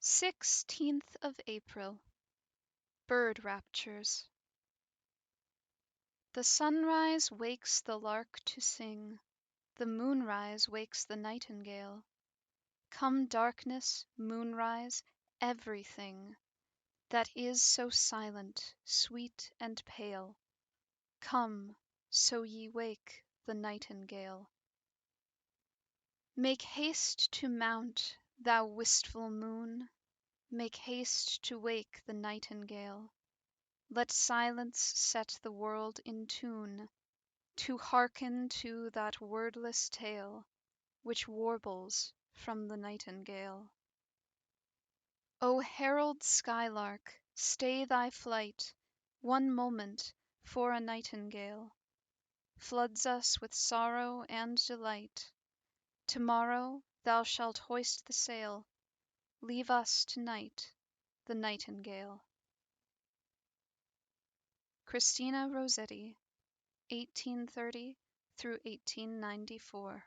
16th of April. Bird Raptures. The sunrise wakes the lark to sing, the moonrise wakes the nightingale. Come darkness, moonrise, everything that is so silent, sweet, and pale, come, so ye wake the nightingale. Make haste to mount, thou wistful moon, make haste to wake the nightingale. Let silence set the world in tune, to hearken to that wordless tale which warbles from the nightingale. O herald skylark, stay thy flight one moment, for a nightingale floods us with sorrow and delight. To-morrow thou shalt hoist the sail, leave us to-night the nightingale. Christina Rossetti, 1830 through 1894.